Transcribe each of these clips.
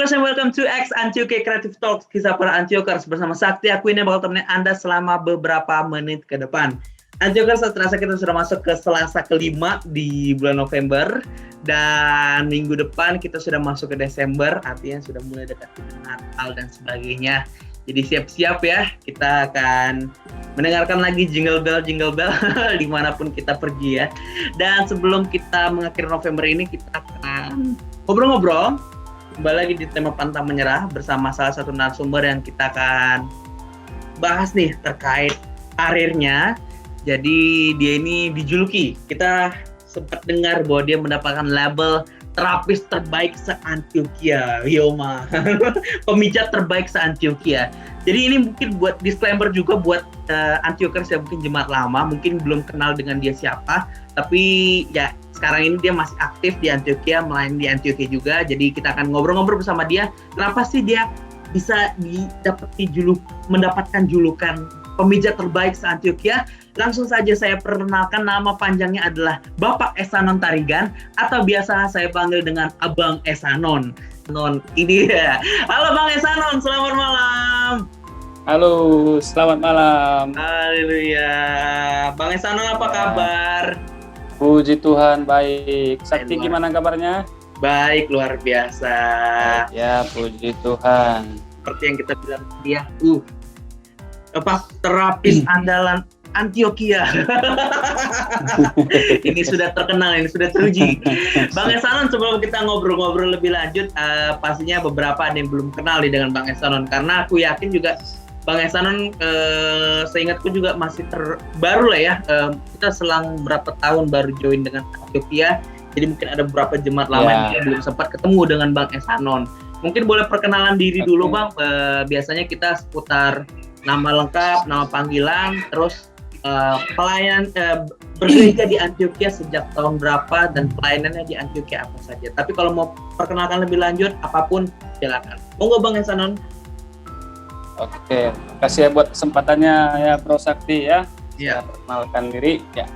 Antiokers and welcome to X Antioke Creative Talks, kisah para Antiokers bersama Sakti. Aku ini bakal temenin Anda selama beberapa menit ke depan. Antiokers, terasa kita sudah masuk ke Selasa kelima di bulan November, dan minggu depan kita sudah masuk ke Desember, artinya sudah mulai dekat dengan Natal dan sebagainya. Jadi siap-siap ya, kita akan mendengarkan lagi jingle bell dimanapun kita pergi ya. Dan sebelum kita mengakhiri November ini, kita akan ngobrol-ngobrol kembali lagi di tema Pantang Menyerah bersama salah satu narasumber yang kita akan bahas nih terkait karirnya. Jadi dia ini dijuluki, kita sempat dengar bahwa dia mendapatkan label terapis terbaik se-Antioquia, Yoma. Pemijat terbaik se-Antioquia. Jadi ini mungkin buat disclaimer juga buat Antiokers yang mungkin jemaat lama, mungkin belum kenal dengan dia siapa, tapi ya sekarang ini dia masih aktif di Antioquia, melayani di Antioquia juga. Jadi kita akan ngobrol-ngobrol bersama dia. Kenapa sih dia bisa mendapatkan julukan pemijat terbaik se-Antioquia? Langsung saja saya perkenalkan, nama panjangnya adalah Bapak Esanon Tarigan, atau biasa saya panggil dengan Abang Esanon. Ini ya. Halo Bang Esanon, selamat malam. Halo, selamat malam. Haleluya. Bang Esanon, apa kabar? Puji Tuhan, baik. Sakti, gimana kabarnya? Baik, luar biasa. Ya, puji Tuhan. Seperti yang kita bilang dia, terapis andalan Antioquia. Ini sudah terkenal, ini sudah teruji. Bang Esanon, sebelum kita ngobrol-ngobrol lebih lanjut, pastinya beberapa ada yang belum kenal nih dengan Bang Esanon, karena aku yakin juga Bang Esanon, seingatku juga masih baru lah ya. Kita selang berapa tahun baru join dengan Antioquia, jadi mungkin ada beberapa jemaat lama yang belum sempat ketemu dengan Bang Esanon. Mungkin boleh perkenalan diri dulu Bang. Biasanya kita seputar nama lengkap, nama panggilan, terus pelayan bergereja di Antioquia sejak tahun berapa, dan pelayanannya di Antioquia apa saja. Tapi kalau mau perkenalkan lebih lanjut, apapun silakan. Monggo Bang Esanon. Oke, kasih ya buat kesempatannya ya Bro Sakti ya. Iya. Perkenalkan diri ya.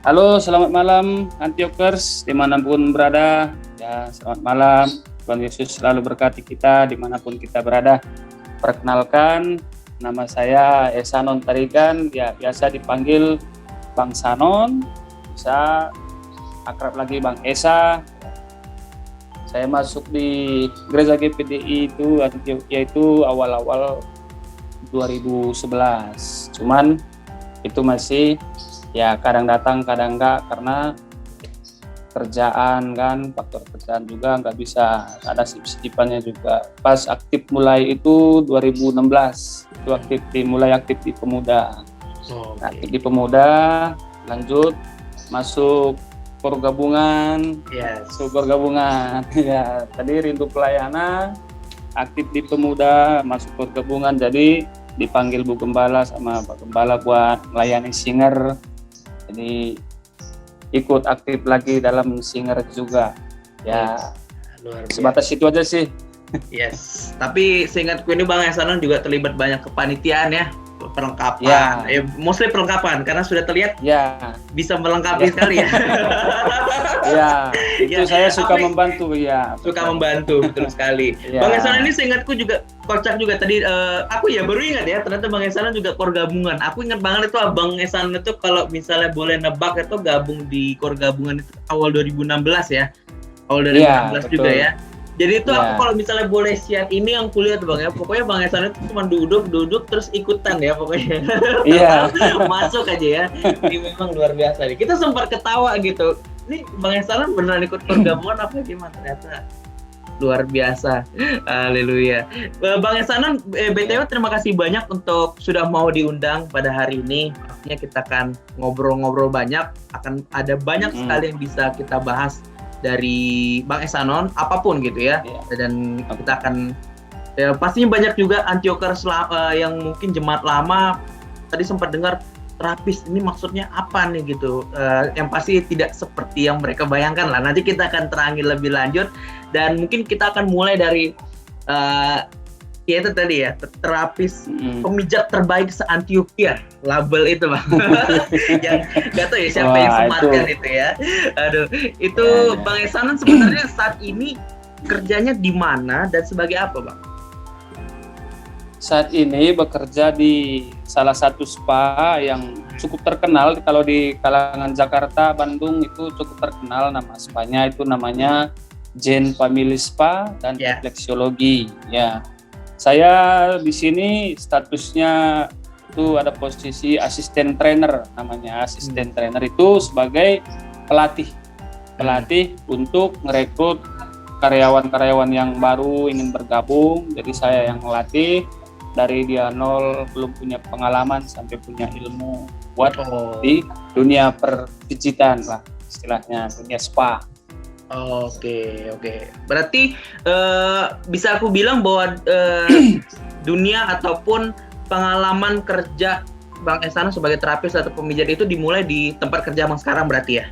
Halo, selamat malam Antiokers dimanapun berada. Ya, selamat malam. Tuhan Yesus selalu berkati kita dimanapun kita berada. Perkenalkan, nama saya Esanon Tarigan, ya biasa dipanggil Bang Sanon, bisa akrab lagi Bang Esa. Saya masuk di gereja GPDI itu Antioquia itu awal-awal 2011. Cuman itu masih ya kadang datang kadang enggak, karena kerjaan kan, faktor kerjaan juga nggak bisa, ada sip-sipannya juga. Pas aktif mulai itu 2016, itu mulai aktif di pemuda. Aktif di pemuda, lanjut masuk gabungan, ya tadi rindu pelayanan, aktif di pemuda, masuk gabungan, jadi dipanggil Bu Gembala sama Pak Gembala buat melayani singer, jadi ikut aktif lagi dalam singer juga ya. Luar biasa. Sebatas itu aja sih. Yes, tapi seingatku ini Bang Esanon juga terlibat banyak kepanitiaan ya, perlengkapan, mostly perlengkapan, karena sudah terlihat bisa melengkapi sekali ya. Ya, itu saya suka membantu ya. Suka membantu, betul sekali. Bang Esanon ini seingatku juga kocak juga tadi. Aku ya baru ingat ya, ternyata Bang Esanon juga kor gabungan. Aku ingat banget itu Abang Esanon itu kalau misalnya boleh nebak itu gabung di kor gabungan itu awal 2016 ya. Awal 2016 juga ya. Jadi itu aku kalau misalnya boleh share ini yang kulihat Bang ya, pokoknya Bang Esanon itu cuma duduk terus ikutan ya pokoknya. Iya. Masuk aja ya. Ini memang luar biasa nih. Kita sempat ketawa gitu. Ini Bang Esanon beneran ikut pergabungan apa gimana? Ternyata luar biasa. Haleluya. Bang Esanon, BTW terima kasih banyak untuk sudah mau diundang pada hari ini. Pastinya kita akan ngobrol-ngobrol banyak, akan ada banyak sekali yang bisa kita bahas dari Bang Esanon, apapun gitu ya. Dan kita akan pastinya banyak juga Antiokers yang mungkin jemaat lama tadi sempat dengar terapis ini maksudnya apa nih gitu. Yang pasti tidak seperti yang mereka bayangkan lah. Nanti kita akan terangi lebih lanjut, dan mungkin kita akan mulai dari ya itu tadi ya, terapis pemijat terbaik se-Antioquia, label itu Bang. Yang gak tahu ya siapa yang sematkan itu ya. Aduh, itu Bang Esanon sebenarnya saat ini kerjanya di mana dan sebagai apa, Bang? Saat ini bekerja di salah satu spa yang cukup terkenal kalau di kalangan Jakarta, Bandung itu cukup terkenal, nama spanya itu namanya Zen Family Spa dan Refleksiologi. Ya, saya di sini statusnya itu ada posisi asisten trainer, namanya asisten trainer itu sebagai pelatih untuk merekrut karyawan-karyawan yang baru ingin bergabung. Jadi saya yang melatih dari dia nol, belum punya pengalaman sampai punya ilmu buat di dunia perpijitan lah istilahnya, dunia spa. Oke. Berarti bisa aku bilang bahwa dunia ataupun pengalaman kerja Bang Ehsanul sebagai terapis atau pemijat itu dimulai di tempat kerja Bang sekarang berarti ya?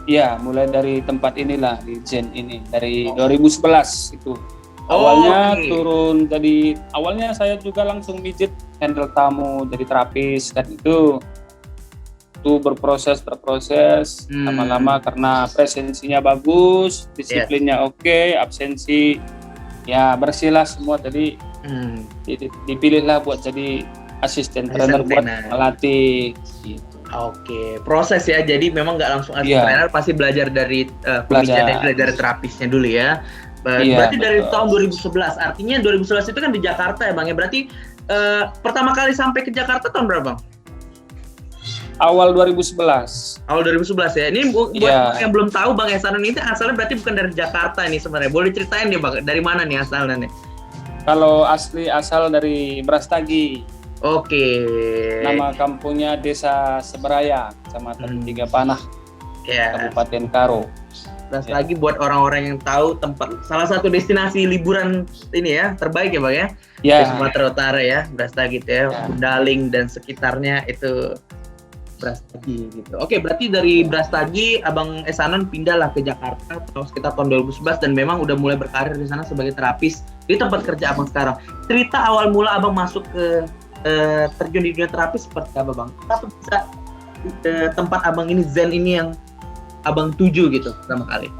Iya, mulai dari tempat inilah, di Zen ini, dari 2011 itu. Awalnya turun, jadi awalnya saya juga langsung mijit, handle tamu, jadi terapis kan itu berproses lama-lama karena presensinya bagus, disiplinnya oke, absensi ya bersih lah semua, jadi dipilihlah buat jadi asisten trainer buat melatih gitu. Oke, proses ya, jadi memang nggak langsung asisten trainer, pasti belajar dari pemijatnya, dari terapisnya dulu ya. Berarti dari tahun 2011, artinya 2011 itu kan di Jakarta ya Bang ya, berarti pertama kali sampai ke Jakarta tahun berapa Bang? Awal 2011. Awal 2011 ya. Ini buat yang belum tahu Bang Ehsanul ini asalnya berarti bukan dari Jakarta nih sebenarnya. Boleh ceritain nih Bang, dari mana nih asalnya nih? Kalau asal dari Brastagi. Oke. Nama kampungnya Desa Seberaya, Kecamatan Tiga Panah, Kabupaten Karo. Brastagi buat orang-orang yang tahu tempat salah satu destinasi liburan ini ya terbaik ya Bang ya. Di Sumatera Utara ya, Brastagi gitu ya. Daling dan sekitarnya itu Brastagi gitu. Oke, berarti dari Brastagi Abang Ehsanul pindahlah ke Jakarta sekitar tahun 2011 dan memang udah mulai berkarir di sana sebagai terapis di tempat kerja Abang sekarang. Cerita awal mula Abang masuk ke terjun di dunia terapis seperti apa Bang? Kenapa bisa tempat Abang ini Zen ini yang Abang tuju gitu pertama kali?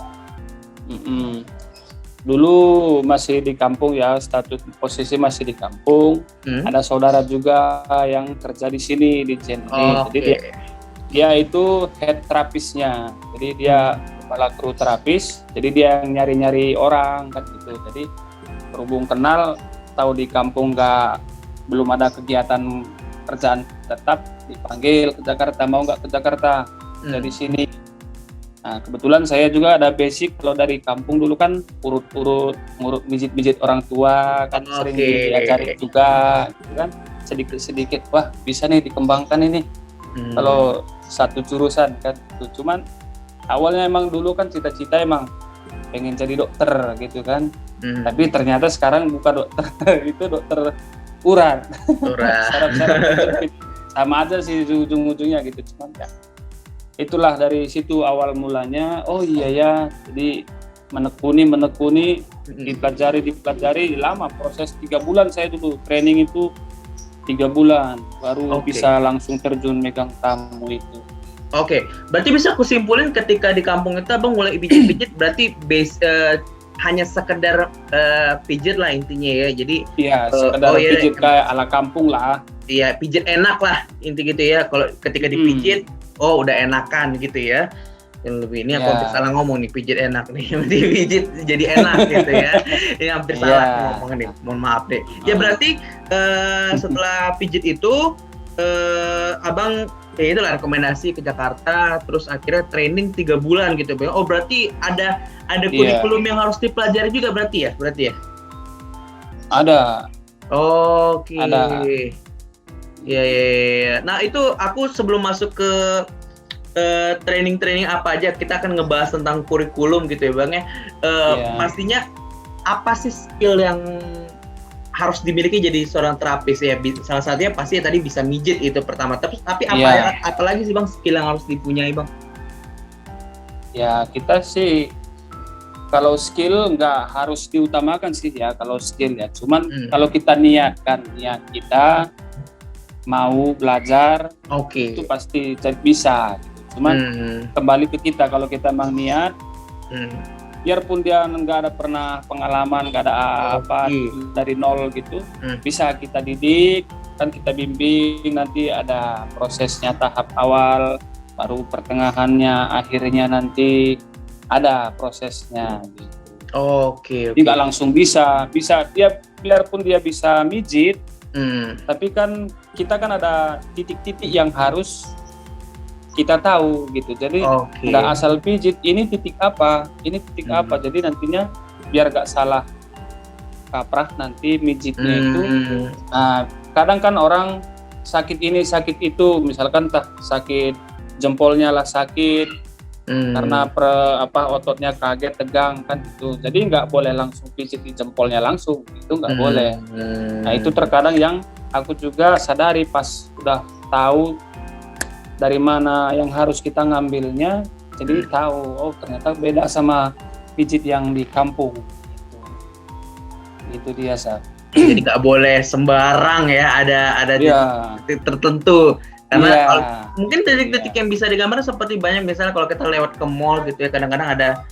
Dulu masih di kampung ya, status posisi masih di kampung. Ada saudara juga yang kerja di sini di Zen ini. Jadi dia itu head terapisnya. Jadi dia kepala kru terapis. Jadi dia yang nyari-nyari orang kan gitu. Jadi berhubung kenal, tahu di kampung belum ada kegiatan kerjaan tetap, dipanggil ke Jakarta, mau nggak ke Jakarta dari sini. Nah, kebetulan saya juga ada basic, kalau dari kampung dulu kan urut mijit-mijit orang tua kan sering diajarin juga gitu kan, sedikit-sedikit wah bisa nih dikembangkan ini kalau satu jurusan kan gitu. Cuman awalnya emang dulu kan cita-cita emang pengen jadi dokter gitu kan, tapi ternyata sekarang bukan dokter itu dokter urat. Syarat-syarat sama aja sih ujung-ujungnya gitu, cuman ya itulah dari situ awal mulanya. Oh iya ya, jadi menekuni dipelajari lama, proses 3 bulan saya dulu training itu 3 bulan baru bisa langsung terjun megang tamu itu. Oke, berarti bisa aku simpulin ketika di kampung itu Abang mulai pijit-pijit berarti hanya sekedar pijit lah intinya ya. Jadi sekedar pijit kayak ala kampung lah. Iya, pijit enak lah inti gitu ya. Kalau ketika dipijit udah enakan gitu ya. Yang lebih ini aku hampir salah ngomong nih, pijit enak nih. Pijit jadi enak gitu ya. Ini hampir salah ngomong nih. Mohon maaf deh. Ya berarti setelah pijit itu Abang itulah rekomendasi ke Jakarta, terus akhirnya training 3 bulan gitu Bang. Oh berarti ada kurikulum yang harus dipelajari juga berarti ya? Ada. Oke. Ada. Ya. Nah itu aku sebelum masuk ke training apa aja, kita akan ngebahas tentang kurikulum gitu ya Bang ya. Pastinya apa sih skill yang harus dimiliki jadi seorang terapis ya? Salah satunya pasti tadi bisa mijit itu pertama. Tapi apa lagi sih Bang skill yang harus dipunyai Bang? Ya kita sih kalau skill nggak harus diutamakan sih ya kalau skill ya. Cuman kalau kita niat kita mau belajar, itu pasti bisa. Gitu. Cuman kembali ke kita, kalau kita memang niat, biarpun dia nggak ada pernah pengalaman, nggak ada apa dari nol gitu, bisa kita didik, kan kita bimbing, nanti ada prosesnya tahap awal, baru pertengahannya, akhirnya nanti ada prosesnya gitu. Oke. Jadi nggak langsung bisa dia, biarpun dia bisa mijit, tapi kan kita kan ada titik-titik yang harus kita tahu gitu. Jadi nggak asal pijit, ini titik apa, ini titik apa. Jadi nantinya biar nggak salah kaprah nanti mijitnya itu. Nah, kadang kan orang sakit ini sakit itu, misalkan sakit jempolnya lah sakit karena ototnya kaget tegang kan itu. Jadi nggak boleh langsung pijit di jempolnya langsung, itu nggak boleh. Nah itu terkadang yang aku juga sadari pas udah tahu dari mana yang harus kita ngambilnya, jadi tahu ternyata beda sama pijit yang di kampung. Itu dia Jadi nggak boleh sembarang ya, ada titik tertentu. Karena mungkin titik-titik yang bisa digambar seperti banyak, misalnya kalau kita lewat ke mall gitu ya, kadang-kadang ada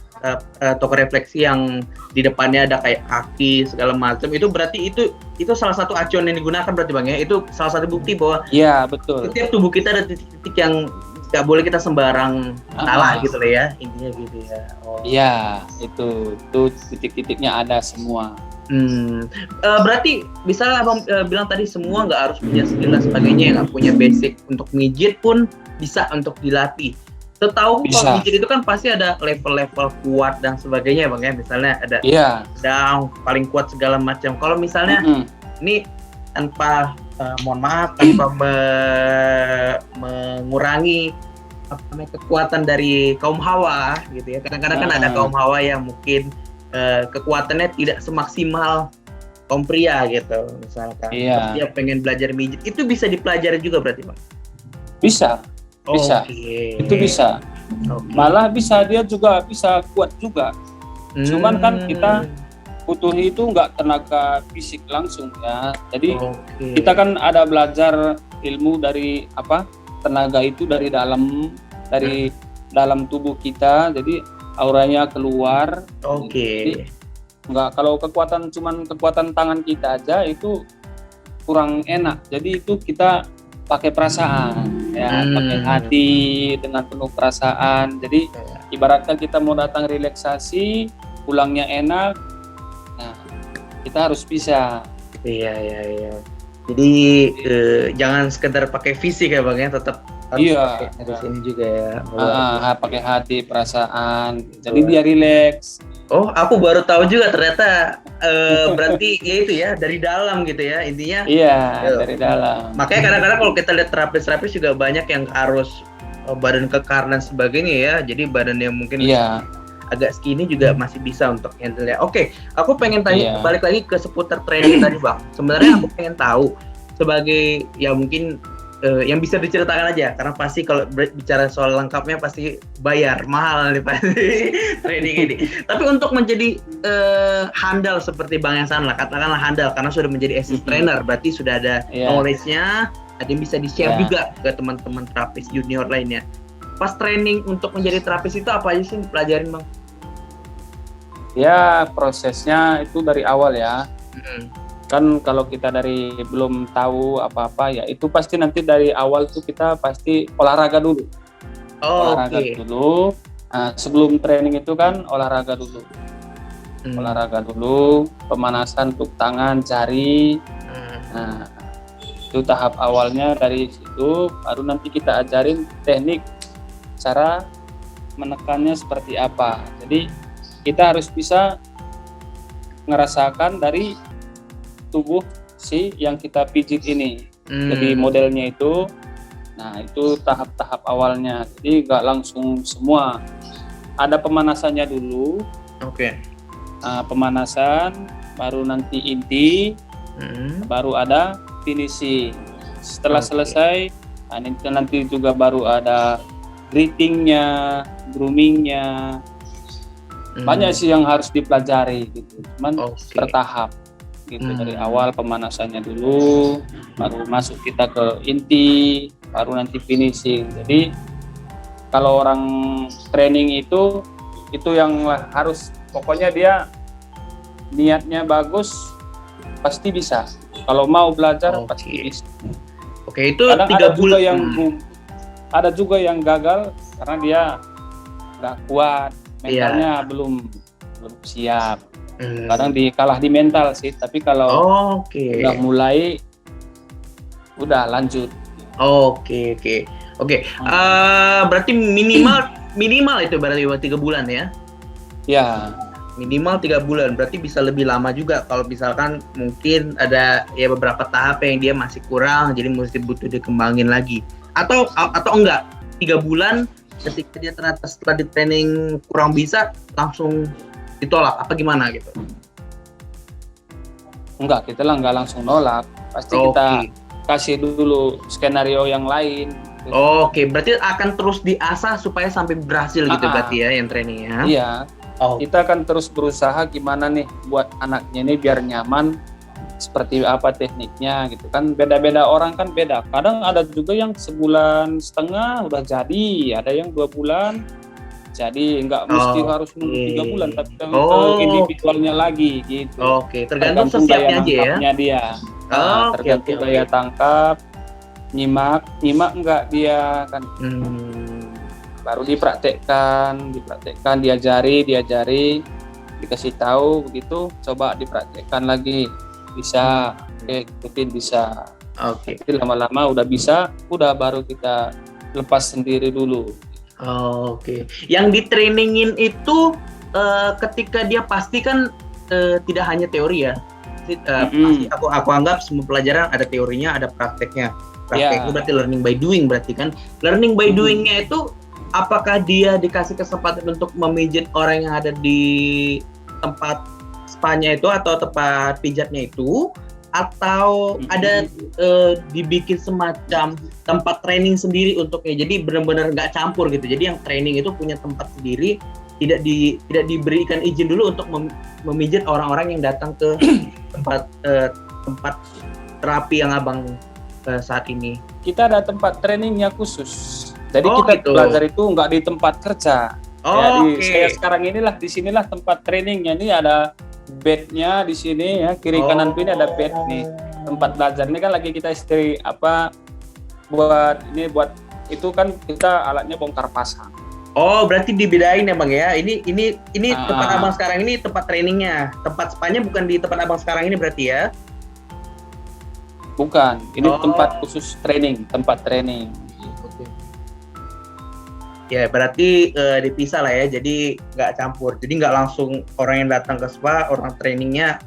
toko refleksi yang di depannya ada kayak kaki segala macam. Itu berarti itu salah satu acuan yang digunakan berarti Bang ya. Itu salah satu bukti bahwa betul. Setiap tubuh kita ada titik-titik yang nggak boleh kita sembarang salah gitu loh ya, intinya gitu ya. Iya, itu titik-titiknya ada semua. Berarti bisa Abang bilang tadi semua nggak harus punya skill dan sebagainya, yang nggak punya basic untuk mijit pun bisa untuk dilatih. Setahu kalau mijit itu kan pasti ada level-level kuat dan sebagainya Bang ya, misalnya ada down, paling kuat segala macam. Kalau misalnya ini tanpa mohon maaf tanpa mengurangi kekuatan dari kaum hawa gitu ya, kadang-kadang kan ada kaum hawa yang mungkin kekuatannya tidak semaksimal kaum pria gitu misalkan. Dia pengen belajar mijit, itu bisa dipelajari juga berarti Bang? Bisa. Itu bisa. Malah dia juga bisa kuat juga. Cuman kan kita butuh itu nggak tenaga fisik langsung ya. Jadi kita kan ada belajar ilmu dari tenaga itu dari dalam tubuh kita. Jadi auranya keluar. Jadi, kalau cuman kekuatan tangan kita aja itu kurang enak. Jadi itu kita pakai perasaan ya, pakai hati dengan penuh perasaan. Jadi ibaratkan kita mau datang relaksasi, pulangnya enak. Nah, kita harus bisa. Iya. Jadi jangan sekedar pakai fisik ya Bang ya, tetap harus ini juga ya. Pakai hati, perasaan. Jadi dia rileks. Aku baru tahu juga ternyata berarti ya itu ya dari dalam gitu ya intinya. Dari dalam. Makanya kadang-kadang kalau kita lihat terapis juga banyak yang harus badan kekar dan sebagainya ya. Jadi badan yang mungkin agak skinny juga masih bisa untuk handle ya. Aku pengen tanya balik lagi ke seputar training tadi Bang. Sebenarnya aku pengen tahu sebagai ya mungkin yang bisa diceritakan aja, karena pasti kalau bicara soal lengkapnya pasti bayar mahal nih pasti training ini. Tapi untuk menjadi handal seperti Bang Ehsan lah, katakanlah handal karena sudah menjadi assistant trainer, berarti sudah ada knowledge-nya, ada yang bisa di-share juga ke teman-teman terapis junior lainnya. Pas training untuk menjadi terapis itu apa aja sih yang pelajarin Bang? Ya prosesnya itu dari awal ya. Kan kalau kita dari belum tahu apa-apa ya itu pasti nanti dari awal tuh kita pasti olahraga dulu. Dulu. Nah, sebelum training itu kan olahraga dulu. Olahraga dulu, pemanasan untuk tangan, jari. Nah, itu tahap awalnya dari situ, baru nanti kita ajarin teknik cara menekannya seperti apa. Jadi kita harus bisa ngerasakan dari tubuh si yang kita pijit ini. Jadi modelnya itu, nah itu tahap-tahap awalnya. Jadi nggak langsung semua. Ada pemanasannya dulu. Nah, pemanasan, baru nanti inti, baru ada finishing. Setelah selesai, nah, nanti juga baru ada greetingnya, groomingnya. Banyak sih yang harus dipelajari gitu. Cuman bertahap. Gitu dari awal pemanasannya dulu, baru masuk kita ke inti, baru nanti finishing. Jadi kalau orang training itu yang harus pokoknya dia niatnya bagus, pasti bisa. Kalau mau belajar Oke. pasti bisa. Oke, itu Kadang 3 ada juga bulan. yang ada juga yang gagal karena dia nggak kuat, mentalnya belum siap. Kadang kalah di mental sih, tapi kalau Oke. udah mulai, udah lanjut. Oke. Berarti minimal itu berarti 3 bulan ya? Ya, Minimal 3 bulan. Berarti bisa lebih lama juga kalau misalkan mungkin ada ya beberapa tahap yang dia masih kurang, jadi mesti butuh dikembangin lagi. Atau enggak? 3 bulan ketika dia ternyata setelah di training kurang bisa, langsung ditolak apa gimana gitu? enggak, kita lah nggak langsung nolak. Pasti kita kasih dulu skenario yang lain. Oke, berarti akan terus diasah supaya sampai berhasil gitu berarti ya yang trainingnya. Iya, kita akan terus berusaha gimana nih buat anaknya ini biar nyaman, seperti apa tekniknya gitu kan. Beda-beda orang kan beda. Kadang ada juga yang 1,5 bulan udah jadi, ada yang 2 bulan. Jadi nggak mesti harus nunggu 3 bulan, tapi individualnya lagi gitu. Oke, tergantung sesiapnya aja ya. Dia. Tergantung daya tangkap, nyimak enggak dia kan. Baru dipraktekkan, diajari, dikasih tahu begitu, coba dipraktekkan lagi. Bisa, ikutin bisa. Oke. Jadi lama-lama udah bisa, udah baru kita lepas sendiri dulu. Oke. Yang di trainingin itu ketika dia pasti kan tidak hanya teori ya. Pasti aku anggap semua pelajaran ada teorinya, ada prakteknya. Praktek itu berarti learning by doing berarti kan. Learning by doing-nya itu apakah dia dikasih kesempatan untuk memijit orang yang ada di tempat spa-nya itu atau tempat pijatnya itu, atau ada dibikin semacam tempat training sendiri untuknya, jadi benar-benar nggak campur gitu. Jadi yang training itu punya tempat sendiri, tidak diberikan izin dulu untuk memijit orang-orang yang datang ke tempat terapi yang abang saat ini. Kita ada tempat trainingnya khusus. Jadi kita belajar itu nggak di tempat kerja. Saya sekarang di sinilah tempat trainingnya. Ini ada bednya di sini ya, kiri kanan ini ada bed nih, tempat belajar. Ini kan lagi kita buat itu kan kita alatnya bongkar pasang. Oh, berarti dibedain ya bang ya. Ini tempat abang sekarang ini tempat trainingnya. Tempat spanya bukan di tempat abang sekarang ini berarti ya? Bukan, ini tempat khusus tempat training. Ya berarti dipisah lah ya, jadi nggak campur, jadi nggak langsung orang yang datang ke spa, orang trainingnya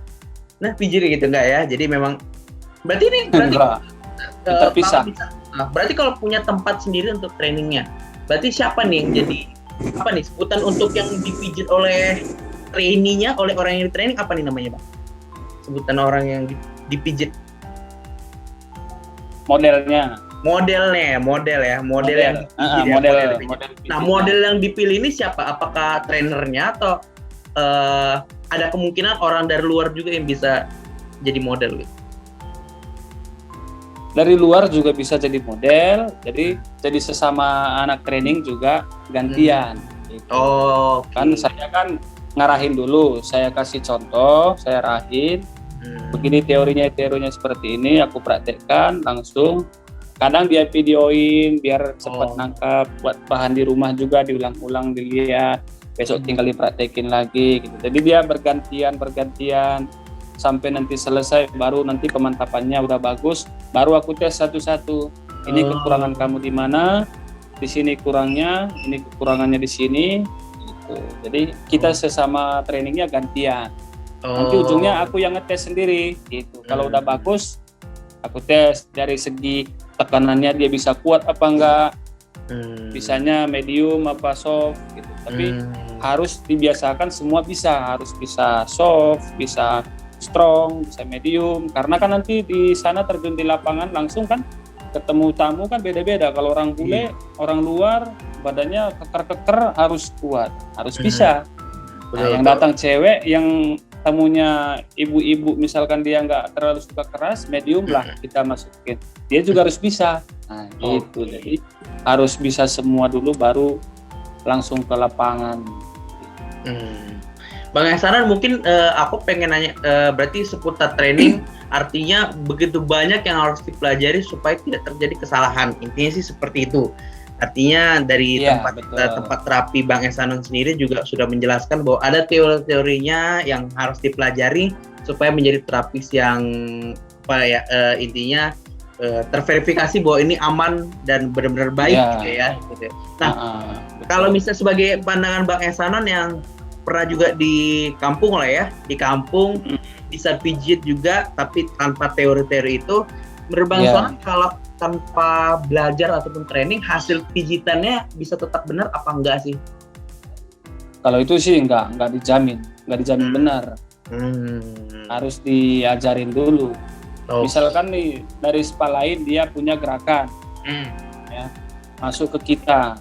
pijit gitu nggak ya, jadi memang berarti ini terpisah. Berarti kalau punya tempat sendiri untuk trainingnya, berarti siapa nih yang jadi apa nih sebutan untuk yang dipijit oleh trainee-nya, oleh orang yang di training apa nih namanya bang? Sebutan orang yang dipijit. Model yang Nah, model yang dipilih ini siapa? Apakah trainernya atau ada kemungkinan orang dari luar juga yang bisa jadi model gitu? Dari luar juga bisa jadi model, jadi sesama anak training juga gantian. Gitu. Kan saya kan ngarahin dulu, saya kasih contoh, saya arahin. Begini teorinya seperti ini, aku praktekkan langsung. Kadang dia videoin biar cepat nangkap, buat bahan di rumah juga diulang-ulang dilihat, besok tinggal dipraktekin lagi gitu. Jadi dia bergantian sampai nanti selesai, baru nanti pemantapannya udah bagus, baru aku tes satu-satu. Ini kekurangan kamu di mana, di sini kurangnya, ini kekurangannya di sini gitu. Jadi kita sesama trainingnya gantian. Nanti ujungnya aku yang ngetes sendiri gitu. Kalau udah bagus, aku tes dari segi tekanannya dia bisa kuat apa enggak, bisanya medium apa soft gitu. Tapi harus dibiasakan semua harus bisa soft, bisa strong, bisa medium, karena kan nanti di sana terjun di lapangan langsung kan ketemu tamu kan beda-beda. Kalau orang bule, orang luar badannya keker-keker harus kuat, harus bisa. Yang datang cewek yang tamunya ibu-ibu misalkan dia nggak terlalu suka keras, medium lah kita masukin, dia juga harus bisa. Nah gitu, jadi harus bisa semua dulu baru langsung ke lapangan. Bang Ehsanan mungkin aku pengen nanya, berarti seputar training artinya begitu banyak yang harus dipelajari supaya tidak terjadi kesalahan. Intinya sih seperti itu. Artinya dari Iya, tempat terapi Bang Ehsanan sendiri juga sudah menjelaskan bahwa ada teori-teorinya yang harus dipelajari supaya menjadi terapis yang intinya terverifikasi bahwa ini aman dan benar-benar baik gitu ya. Gitu. Nah, kalau misalnya sebagai pandangan Bang Ehsanan yang pernah juga di kampung lah ya, di kampung bisa pijit juga tapi tanpa teori-teori itu, menurut Bang Ehsanan kalau tanpa belajar ataupun training hasil pijitannya bisa tetap benar apa enggak sih? Kalau itu sih enggak dijamin benar. Harus diajarin dulu. Misalkan nih dari spa lain dia punya gerakan, ya, masuk ke kita,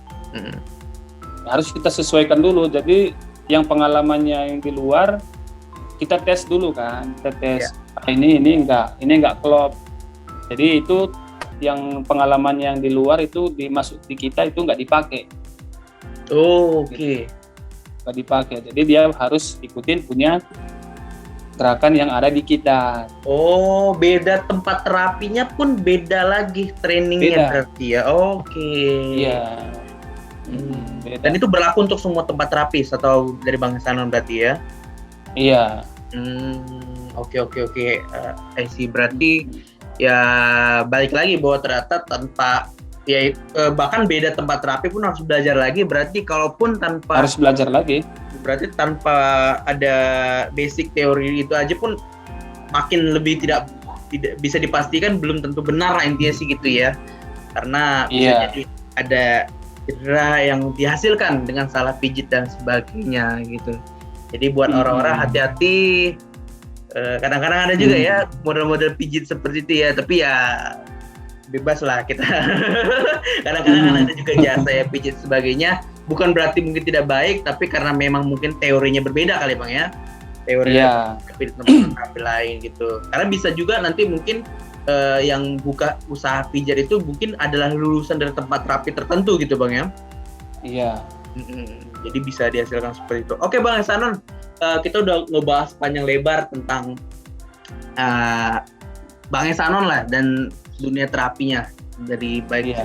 harus kita sesuaikan dulu. Jadi yang pengalamannya yang di luar kita tes dulu kan, kita tes ini enggak klop. Jadi itu yang pengalaman yang di luar itu dimasuk di kita itu nggak dipakai. Nggak dipakai. Jadi dia harus ikutin punya gerakan yang ada di kita. Beda tempat terapinya pun beda lagi trainingnya berarti ya. Iya. Dan itu berlaku untuk semua tempat terapis atau dari Bang Ehsanan berarti ya? Iya. Oke. I see. Berarti ya balik lagi bahwa ternyata tanpa bahkan beda tempat terapi pun harus belajar lagi. Berarti kalaupun tanpa harus belajar lagi, berarti tanpa ada basic teori itu aja pun makin lebih tidak bisa dipastikan belum tentu benar intinya sih gitu ya, karena bisa jadi ada cedera yang dihasilkan dengan salah pijit dan sebagainya gitu. Jadi buat orang-orang hati-hati. Kadang-kadang ada juga ya model-model pijit seperti itu ya, tapi ya bebas lah kita. Kadang-kadang ada juga jasa ya pijit sebagainya, bukan berarti mungkin tidak baik, tapi karena memang mungkin teorinya berbeda kali Bang ya, teorinya tempat lain gitu. Karena bisa juga nanti mungkin yang buka usaha pijat itu mungkin adalah lulusan dari tempat terapi tertentu gitu Bang ya. Iya. Jadi bisa dihasilkan seperti itu. Oke Bang Ehsanan, kita udah ngebahas panjang lebar tentang Bang Ehsanan lah dan dunia terapinya, dari baik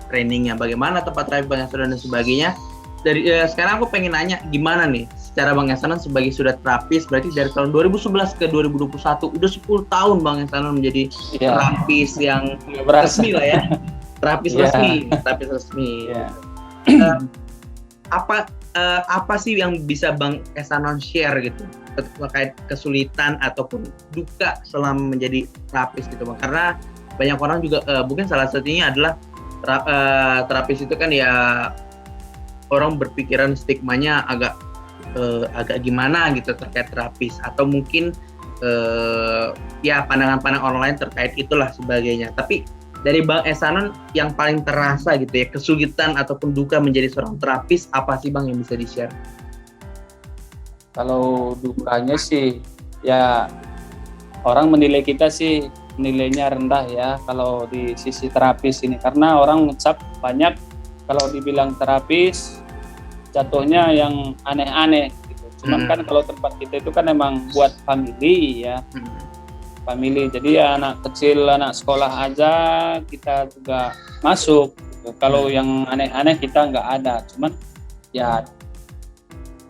trainingnya, bagaimana tempat terapi Bang Ehsanan dan sebagainya. Dari sekarang aku pengen nanya gimana nih secara Bang Ehsanan sebagai sudah terapis, berarti dari tahun 2011 ke 2021 udah 10 tahun Bang Ehsanan menjadi terapis yang resmi lah ya. Terapis resmi. Apa sih yang bisa Bang Ehsanan share gitu terkait kesulitan ataupun duka selama menjadi terapis gitu Bang? Karena banyak orang juga mungkin salah satunya adalah terapis itu kan ya orang berpikiran stigmanya agak gimana gitu terkait terapis, atau mungkin ya pandangan-pandangan online terkait itulah sebagainya. Tapi dari Bang Ehsanan yang paling terasa gitu ya, kesulitan ataupun duka menjadi seorang terapis, apa sih Bang yang bisa di-share? Kalau dukanya sih ya orang menilai kita sih nilainya rendah ya kalau di sisi terapis ini, karena orang ngecap banyak kalau dibilang terapis jatuhnya yang aneh-aneh gitu. Cuman kan kalau tempat kita itu kan emang buat family ya. Family, jadi ya anak kecil, anak sekolah aja kita juga masuk gitu. Kalau yang aneh-aneh kita nggak ada, cuman ya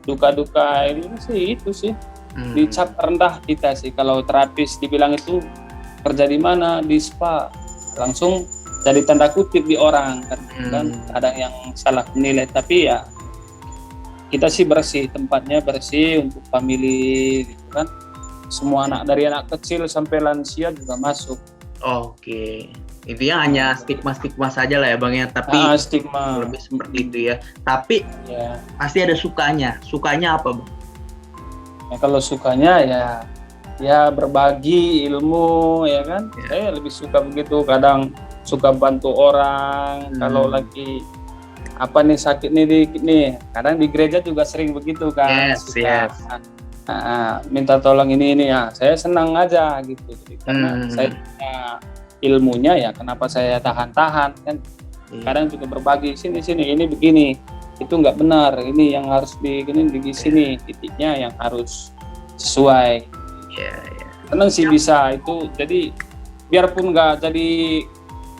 duka-duka ini sih itu sih dicap rendah kita sih. Kalau terapis dibilang itu kerja di mana, di spa, langsung jadi tanda kutip di orang kan ada yang salah menilai, tapi ya kita sih bersih, tempatnya bersih untuk family gitu kan. Semua anak, dari anak kecil sampai lansia juga masuk. Oke. Intinya hanya stigma-stigma saja lah ya Bang ya, tapi stigma lebih seperti itu ya. Tapi pasti ada sukanya. Sukanya apa Bang? Ya, kalau sukanya ya berbagi ilmu ya kan. Saya lebih suka begitu, kadang suka bantu orang. Kalau lagi apa nih sakit nih dikit nih, kadang di gereja juga sering begitu kan. Minta tolong ini ya, saya senang aja gitu. Jadi, karena saya punya ilmunya ya, kenapa saya tahan-tahan kan. Kadang juga berbagi, sini ini begini, itu nggak benar. Ini yang harus di sini titiknya yang harus sesuai. Iya. Senang sih bisa itu. Jadi biarpun nggak jadi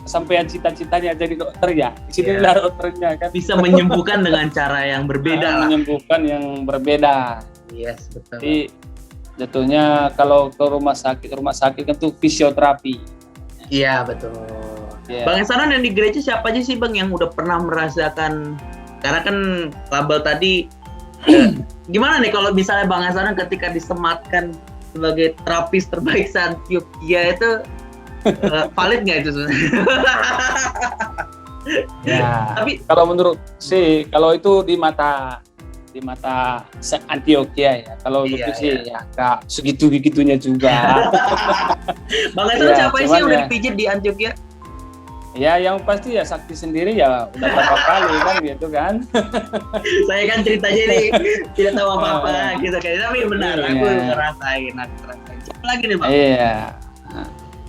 kesampaian cita-citanya jadi dokter ya, di sini lah dokternya kan. Bisa menyembuhkan dengan cara yang berbeda lah. Menyembuhkan yang berbeda. Yes, betul. Jadi jatuhnya kalau ke rumah sakit kan tuh fisioterapi. Iya, betul. Yeah. Bang Esanan yang di gereja siapa aja sih Bang yang udah pernah merasakan, karena kan label tadi gimana nih kalau misalnya Bang Esanan ketika disematkan sebagai terapis terbaik Antioquia itu valid nggak itu sebenarnya? Ya, tapi kalau menurut sih, kalau itu di mata Antioquia ya. Kalau itu sih ya nggak segitu-gitunya juga. Bang Esanan siapa sih yang udah dipijit di Antioquia? Ya, yang pasti ya Sakti sendiri ya udah berapa kali kan gitu kan. Saya kan ceritanya ini tidak tahu apa-apa gitu kan. Tapi benar, aku ngerasain. Siapa lagi nih Bang? Iya.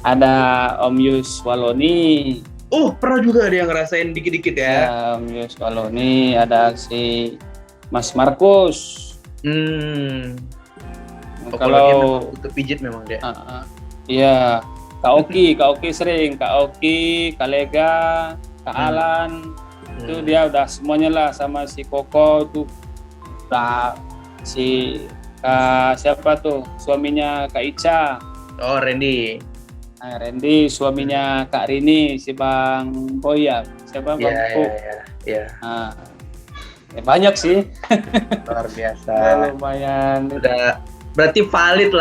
Ada Om Yus Waloni. Oh, pernah juga ada yang ngerasain dikit-dikit ya? Ya, Om Yus Waloni, ada si Mas Markus. Kalau untuk pijit memang dia. Iya, Kak Oki sering, Kak Oki, Kak Lega, Kak Alan, itu dia udah semuanya lah, sama si Koko tuh, udah si siapa tuh, suaminya Kak Ica. Oh, Randy. Nah, Randy, suaminya Kak Rini, si Bang Boya, siapa Bang Ko. Iya. Nah, ya banyak sih. Luar biasa. Lumayan. Udah berarti valid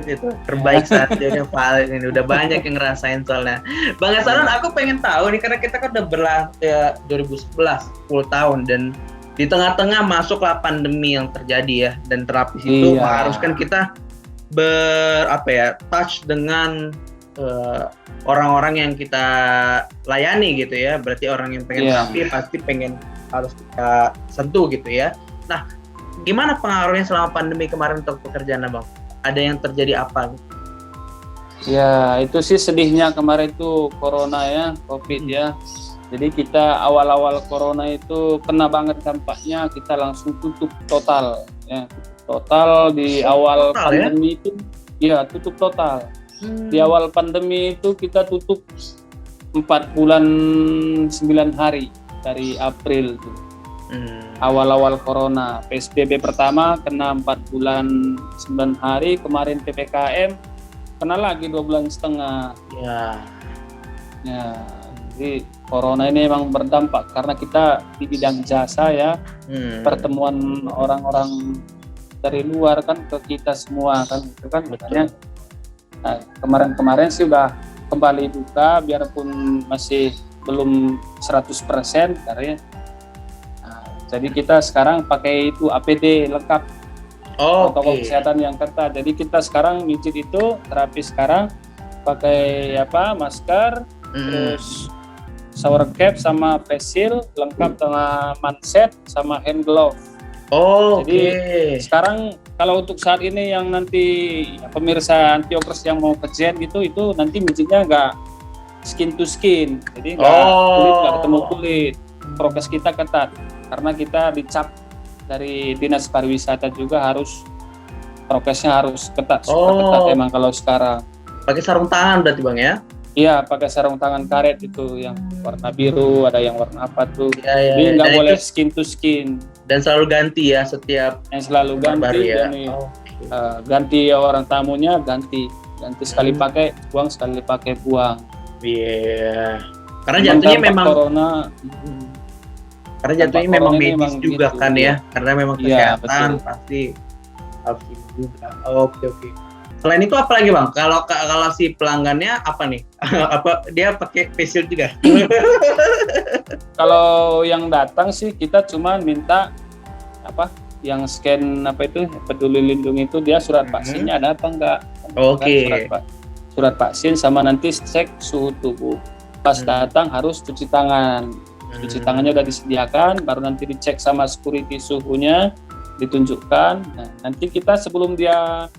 itu terbaik saatnya valid ini, udah banyak yang ngerasain soalnya. Bang Esanan, aku pengen tahu nih karena kita kan udah berlangsung ya 2011 10 tahun dan di tengah-tengah masuklah pandemi yang terjadi ya, dan terapis itu mengharuskan kita touch dengan orang-orang yang kita layani gitu ya. Berarti orang yang pengen terapi pasti harus kita sentuh gitu ya. Nah, gimana pengaruhnya selama pandemi kemarin untuk pekerjaan Bang? Ada yang terjadi apa? Ya, itu sih sedihnya kemarin itu corona ya, COVID ya. Jadi kita awal-awal corona itu kena banget dampaknya, kita langsung tutup total ya. Total di awal pandemi itu tutup total. Di awal pandemi itu kita tutup 4 bulan 9 hari dari April tuh. Awal-awal corona, PSBB pertama kena 4 bulan 9 hari, kemarin PPKM kena lagi 2 bulan setengah. Ya, jadi corona ini memang berdampak karena kita di bidang jasa ya, pertemuan orang-orang dari luar kan ke kita semua kan, itu kan makanya. Nah, kemarin sih udah kembali buka, biarpun masih belum 100% karena jadi kita sekarang pakai itu APD lengkap, protokol kesehatan yang ketat. Jadi kita sekarang mijit itu terapis sekarang pakai masker, terus shower cap sama face shield lengkap dengan manset sama hand glove. Jadi sekarang kalau untuk saat ini yang nanti pemirsa Antioquers yang mau ke Zen gitu, itu nanti mijitnya nggak skin to skin, jadi kulit nggak ketemu kulit. Prokes kita ketat karena kita dicap dari Dinas Pariwisata juga prokesnya harus ketat, super ketat emang kalau sekarang. Pakai sarung tangan berarti Bang ya? Iya, pakai sarung tangan karet itu yang warna biru, ada yang warna apa tuh. Jadi nggak boleh skin to skin. Dan selalu ganti ya setiap yang selalu ganti ya. Ganti orang tamunya, ganti sekali pakai buang, sekali pakai buang. Iya. Karena jatuhnya memang corona. Karena jatuhnya memang medis juga gitu, kan ya. Karena memang kesehatan pasti harus juga. Oke. Selain itu apa lagi Bang? Kalau si pelanggannya apa nih? Apa dia pakai face shield juga? Kalau yang datang sih kita cuma minta yang scan peduli lindungi itu, dia surat vaksinnya ada apa enggak? Surat vaksin sama nanti cek suhu tubuh. Pas datang harus cuci tangan. Cuci tangannya udah disediakan, baru nanti dicek sama security suhunya, ditunjukkan. Nah, nanti kita sebelum dia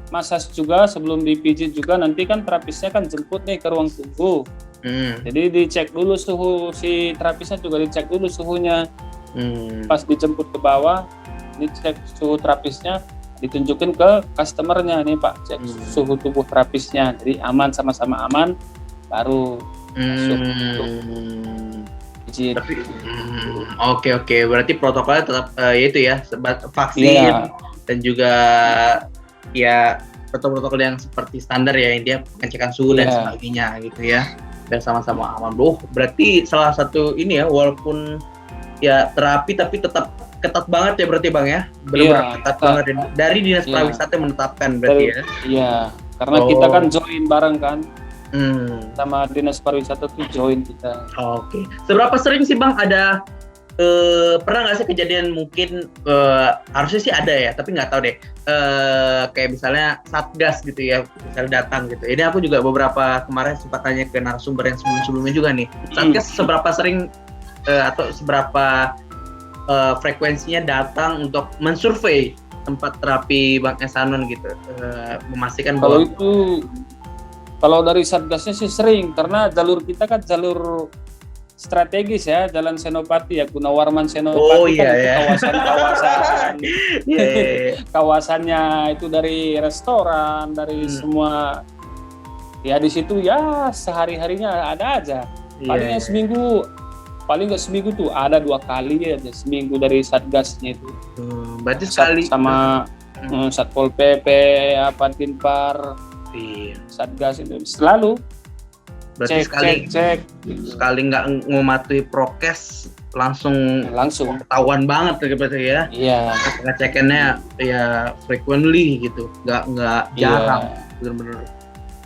massage juga, sebelum dipijit juga, nanti kan terapisnya kan jemput nih ke ruang tunggu. Jadi dicek dulu suhu, si terapisnya juga dicek dulu suhunya. Pas dijemput ke bawah, dicek suhu terapisnya, ditunjukin ke customernya nih Pak, cek suhu tubuh terapisnya, jadi aman, sama-sama aman, baru masuk untuk izin. Oke. Berarti protokolnya tetap yaitu ya, vaksin dan juga ya protokol yang seperti standar ya, India pengecekan suhu dan sebagainya gitu ya, biar sama-sama aman. Berarti salah satu ini ya, walaupun ya terapi tapi tetap ketat banget ya berarti Bang ya, benar-benar ketat banget ya. Dari Dinas Pariwisata menetapkan berarti ya. Iya, karena kita kan join bareng kan. Sama Dinas Pariwisata tuh join kita. Oke. Seberapa sering sih Bang ada pernah nggak sih kejadian mungkin harusnya sih ada ya, tapi nggak tahu deh. Kayak misalnya Satgas gitu ya, misalnya datang gitu. Ini aku juga beberapa kemarin sempat tanya ke narasumber yang sebelum-sebelumnya juga nih. Satgas seberapa sering atau seberapa frekuensinya datang untuk mensurvei tempat terapi Bang Ehsanul gitu, memastikan bahwa kalau dari Satgasnya sih sering, karena jalur kita kan jalur strategis ya, Jalan Senopati ya, Gunawarman Senopati kan itu kawasan-kawasan kawasannya itu dari restoran, dari semua ya, di situ ya sehari-harinya ada aja. Paling nggak seminggu tuh ada 2 kali aja seminggu dari Satgasnya itu. Berarti sekali sama Satpol PP, Dinpar, Satgas itu selalu. Berarti cek sekali nggak mematuhi prokes langsung ketahuan banget berarti ya. Iya. Pengecekannya ya frequently gitu, nggak jarang, benar-benar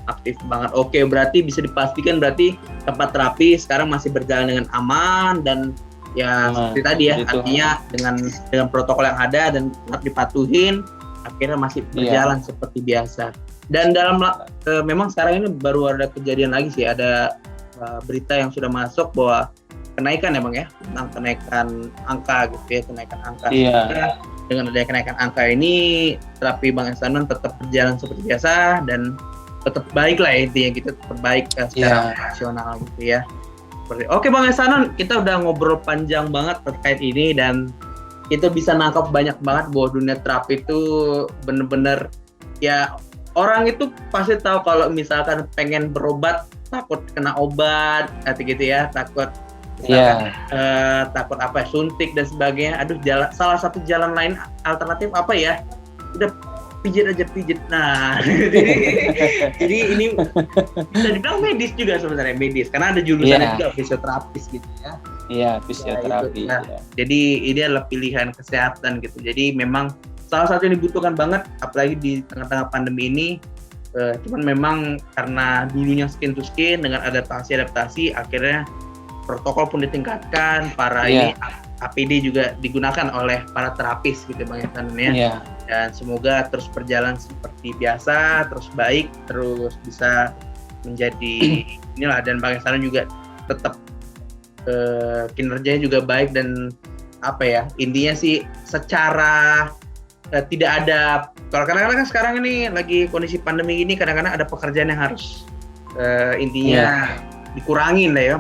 aktif banget. Oke, berarti bisa dipastikan berarti tempat terapi sekarang masih berjalan dengan aman dan ya seperti tadi ya, artinya dengan protokol yang ada dan tetap dipatuhin, akhirnya masih berjalan seperti biasa. Dan dalam memang sekarang ini baru ada kejadian lagi sih, ada berita yang sudah masuk bahwa kenaikan ya Bang ya, tentang kenaikan angka gitu ya, kenaikan angka. Dengan adanya kenaikan angka ini, terapi Bang Ehsanul tetap berjalan seperti biasa dan tetap baik lah ya, intinya gitu, tetap baik secara operasional gitu ya. Oke Bang Ehsanul, kita udah ngobrol panjang banget terkait ini dan kita bisa nangkap banyak banget bahwa dunia terapi itu bener-bener ya, orang itu pasti tahu kalau misalkan pengen berobat takut kena obat atau gitu ya, takut takut suntik dan sebagainya. Aduh, salah satu jalan lain alternatif apa ya? Udah pijit. Nah, jadi ini bisa dibilang medis juga sebenarnya, medis karena ada jurusannya juga fisioterapis gitu ya. Iya, fisioterapi. Jadi ini adalah pilihan kesehatan gitu. Jadi memang salah satu yang dibutuhkan banget, apalagi di tengah-tengah pandemi ini. Cuman memang karena dulunya skin to skin, dengan adaptasi, akhirnya protokol pun ditingkatkan, para APD juga digunakan oleh para terapis gitu Bang Ehsanul ya. Dan semoga terus berjalan seperti biasa, terus baik, terus bisa menjadi inilah, dan Bang Ehsanul juga tetap kinerjanya juga baik dan intinya sih secara tidak ada, kalau kadang-kadang kan sekarang ini lagi kondisi pandemi ini, kadang-kadang ada pekerjaan yang harus intinya dikurangin lah ya,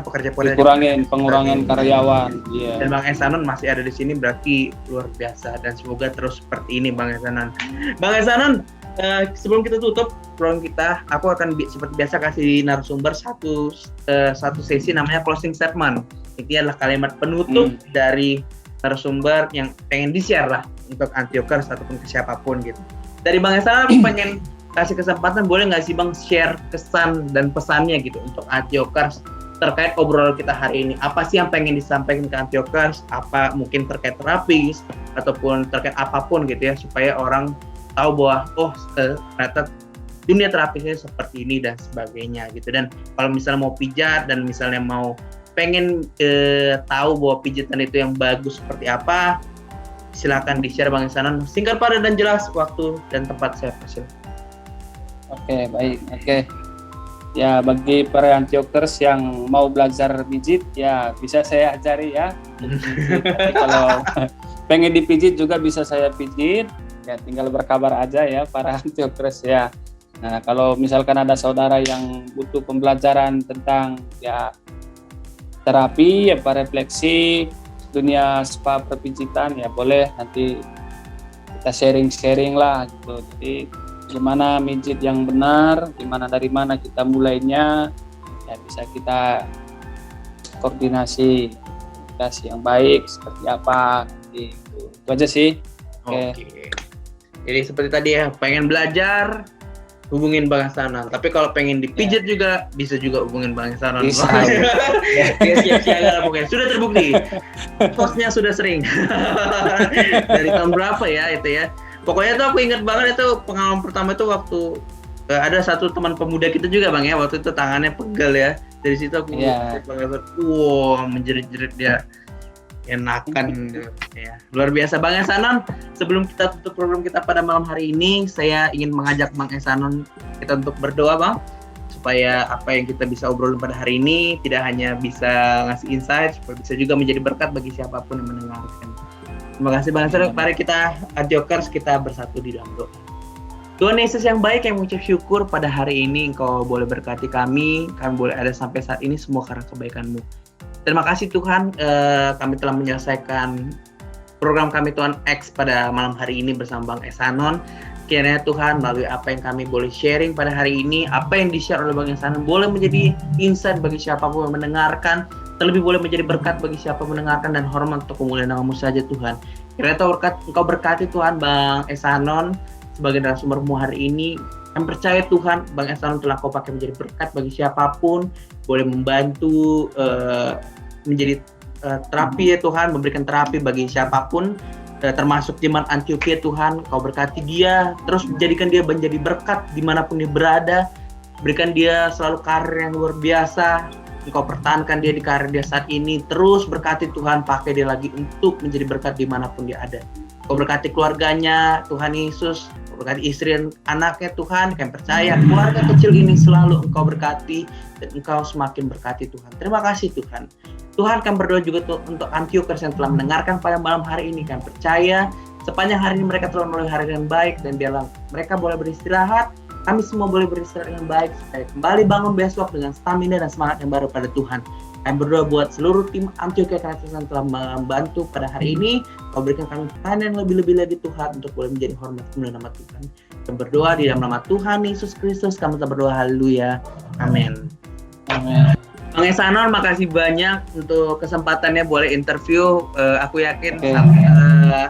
pengurangan karyawan. Dan Bang Ehsanul masih ada di sini, berarti luar biasa, dan semoga terus seperti ini Bang Ehsanul. Bang Ehsanul, sebelum kita tutup program kita, aku akan seperti biasa kasih narasumber satu sesi namanya closing statement. Ini adalah kalimat penutup dari narasumber yang pengen di-share lah untuk Antiokers ataupun ke siapapun gitu. Dari Bang Ehsanul aku pengen kasih kesempatan, boleh nggak sih Bang share kesan dan pesannya gitu untuk Antiokers terkait obrolan kita hari ini. Apa sih yang pengen disampaikan ke Antiokers? Apa mungkin terkait terapis ataupun terkait apapun gitu ya, supaya orang tahu bahwa ternyata dunia terapisnya seperti ini dan sebagainya gitu. Dan kalau misalnya mau pijat dan misalnya mau pengen tahu bahwa pijitan itu yang bagus seperti apa, silakan di-share Bang Ehsanul. Singkat, padat dan jelas, waktu dan tempat saya persilakan. Oke, baik. Ya, bagi para Antiokers yang mau belajar pijit, ya bisa saya ajari ya. Kalau pengen dipijit juga bisa saya pijit, ya tinggal berkabar aja ya para Antiokers ya. Nah, kalau misalkan ada saudara yang butuh pembelajaran tentang ya terapi, refleksi, dunia spa perpijitan ya boleh nanti kita sharing lah gitu. Jadi gimana mijit yang benar, dari mana kita mulainya, ya bisa kita koordinasi yang baik seperti apa gitu. Itu aja sih. Oke. Jadi seperti tadi ya, pengen belajar hubungin Bang Ihsanon. Tapi kalau pengen dipijit juga bisa juga hubungin Bang Ihsanon. Bisa. Dia siap-siaga pokoknya. Sudah terbukti. Postnya sudah sering. Dari tahun berapa ya itu ya. Pokoknya tuh aku ingat banget itu pengalaman pertama itu waktu ada satu teman pemuda kita juga Bang ya, waktu itu tangannya pegal ya. Dari situ aku menjerit-jerit dia enakan gitu. Ya. Luar biasa Bang Ihsanon. Sebelum kita tutup program kita pada malam hari ini, saya ingin mengajak Bang Ihsanon kita untuk berdoa Bang, supaya apa yang kita bisa obrolin pada hari ini tidak hanya bisa ngasih insight, supaya bisa juga menjadi berkat bagi siapapun yang mendengarkan. Terima kasih Bang Ihsanon. Mari kita Antiokers kita bersatu di dalam doa. Tuhan Yesus yang baik, yang mengucap syukur pada hari ini Engkau boleh berkati kami boleh ada sampai saat ini semua karena kebaikan-Mu. Terima kasih Tuhan, kami telah menyelesaikan program kami Tuhan X pada malam hari ini bersama Bang Ihsanon. Kiranya Tuhan melalui apa yang kami boleh sharing pada hari ini, apa yang di-share oleh Bang Ihsanon boleh menjadi insight bagi siapapun yang mendengarkan, terlebih boleh menjadi berkat bagi siapa mendengarkan dan hormat untuk kemuliaan nama-Mu saja Tuhan. Kiranya Engkau berkati Tuhan Bang Ihsanon sebagai narasumber-Mu hari ini. Kami percaya Tuhan, Bang Ihsanon telah Kau pakai menjadi berkat bagi siapapun, boleh membantu menjadi terapi ya Tuhan, memberikan terapi bagi siapapun, termasuk jemaat Antioquia Tuhan. Kau berkati dia, terus jadikan dia menjadi berkat dimanapun dia berada, berikan dia selalu karir yang luar biasa. Engkau pertahankan dia di karir dia saat ini, terus berkati Tuhan, pakai dia lagi untuk menjadi berkat dimanapun dia ada. Kau berkati keluarganya Tuhan Yesus, Kau berkati istri dan anaknya Tuhan. Kami percaya keluarga kecil ini selalu Engkau berkati dan Engkau semakin berkati Tuhan. Terima kasih Tuhan. Tuhan, kami berdoa juga untuk Antiokers yang telah mendengarkan pada malam hari ini. Kami percaya sepanjang hari ini mereka telah melalui hari yang baik dan biarlah mereka boleh beristirahat. Kami semua boleh beristirahat dengan baik supaya kembali bangun besok dengan stamina dan semangat yang baru pada Tuhan. Kami berdoa buat seluruh tim Antioquia Connections yang telah membantu pada hari ini. Kau berikan kami pertanyaan yang lebih-lebih lagi Tuhan untuk boleh menjadi hormat kemuliaan nama Tuhan. Kami berdoa di dalam nama Tuhan Yesus Kristus. Kami telah berdoa, haleluya. Amin. Amin. Bang Ihsanon, makasih banyak untuk kesempatannya boleh interview. Aku yakin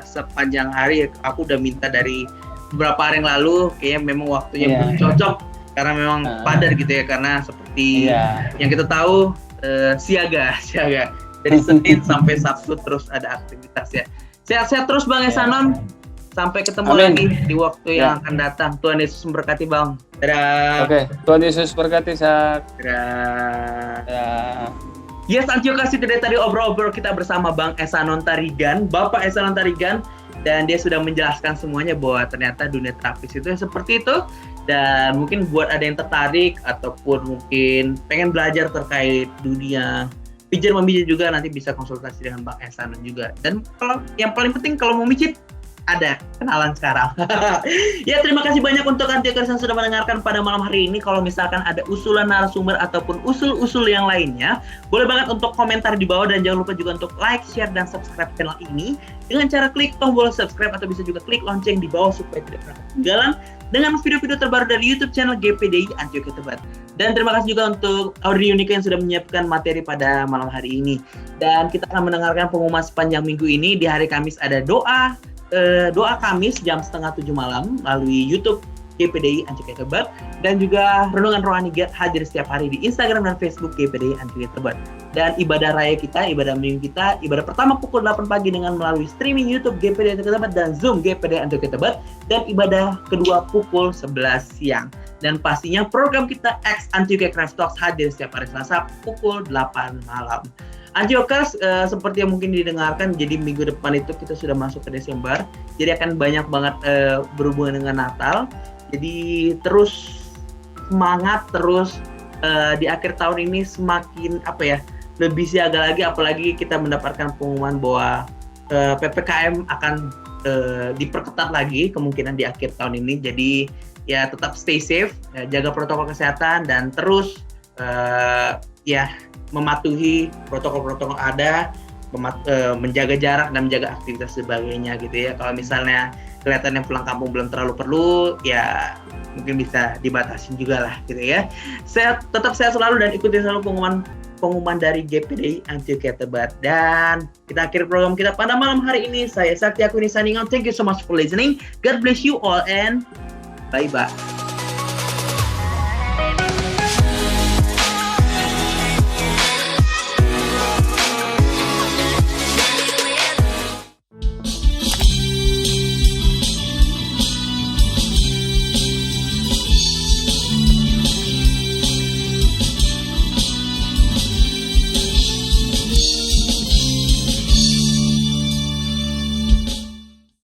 sepanjang hari aku udah minta dari beberapa hari yang lalu, kayaknya memang waktunya belum cocok karena memang padat gitu ya, karena seperti yang kita tahu siaga dari Senin sampai Sabtu terus ada aktivitas ya. Sehat-sehat terus Bang Ihsanon. Sampai ketemu lagi di waktu yang akan datang. Tuhan Yesus memberkati Bang. Dadah. Oke, Tuhan Yesus berkati saat. Dadah. Yes, Antiokers, itu tadi obrol-obrol kita bersama Bang Ihsanon Tarigan, Bapak Ihsanon Tarigan, dan dia sudah menjelaskan semuanya bahwa ternyata dunia terapis itu seperti itu. Dan mungkin buat ada yang tertarik ataupun mungkin pengen belajar terkait dunia pijat memijit juga, nanti bisa konsultasi dengan Bang Ihsanon juga. Dan kalau yang paling penting kalau mau mijit ada kenalan sekarang. Ya, terima kasih banyak untuk Antiokers yang sudah mendengarkan pada malam hari ini. Kalau misalkan ada usulan narasumber ataupun usul-usul yang lainnya, boleh banget untuk komentar di bawah, dan jangan lupa juga untuk like, share, dan subscribe channel ini dengan cara klik tombol subscribe atau bisa juga klik lonceng di bawah supaya tidak pernah ketinggalan dengan video-video terbaru dari YouTube channel GPDI Antioquia Tebet. Dan terima kasih juga untuk Audio Unika yang sudah menyiapkan materi pada malam hari ini. Dan kita akan mendengarkan pengumuman sepanjang minggu ini. Di hari Kamis ada doa Kamis jam 6:30 malam melalui YouTube GPDI Antioquia Tebet, dan juga renungan rohani hadir setiap hari di Instagram dan Facebook GPDI Antioquia Tebet. Dan ibadah raya kita, ibadah minggu kita, ibadah pertama pukul 8 pagi dengan melalui streaming YouTube GPDI Antioquia Tebet dan Zoom GPDI Antioquia Tebet, dan ibadah kedua pukul 11 siang. Dan pastinya program kita X Antioquia Craft Talks hadir setiap hari Selasa pukul 8 malam. Antiokers, seperti yang mungkin didengarkan, jadi minggu depan itu kita sudah masuk ke Desember, jadi akan banyak banget berhubungan dengan Natal. Jadi terus semangat, terus di akhir tahun ini semakin lebih siaga lagi, apalagi kita mendapatkan pengumuman bahwa PPKM akan diperketat lagi kemungkinan di akhir tahun ini. Jadi ya tetap stay safe, jaga protokol kesehatan, dan terus mematuhi protokol-protokol ada. menjaga jarak dan menjaga aktivitas sebagainya gitu ya. Kalau misalnya kelihatannya pulang kampung belum terlalu perlu, ya mungkin bisa dibatasin juga lah gitu ya. Tetap sehat selalu dan ikuti selalu pengumuman dari GPDI Antioquia Tebet. Dan kita akhiri program kita pada malam hari ini. Saya Sakti Akwini signing out. Thank you so much for listening. God bless you all and bye-bye.